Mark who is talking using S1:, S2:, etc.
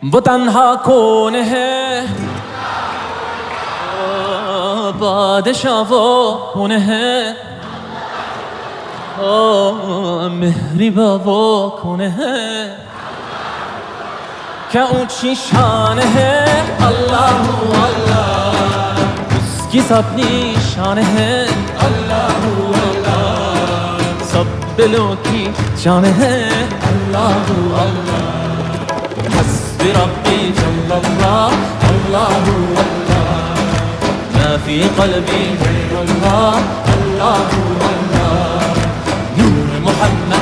S1: वो तन्हा कौन है, बादशाह वो कौन है, मेहरिबा वो कौन है, क्या ऊंची शान है। अल्लाह अल्लाह उसकी सब निशान है। अल्लाह अल्लाह सब दिलों की जान है। अल्लाह अल्लाह हस्बी रब्बी जल्लल्लाह। अल्लाह अल्लाह मा फी क़ल्बी गैरुल्लाह। अल्लाह अल्लाह नूर मुहम्मद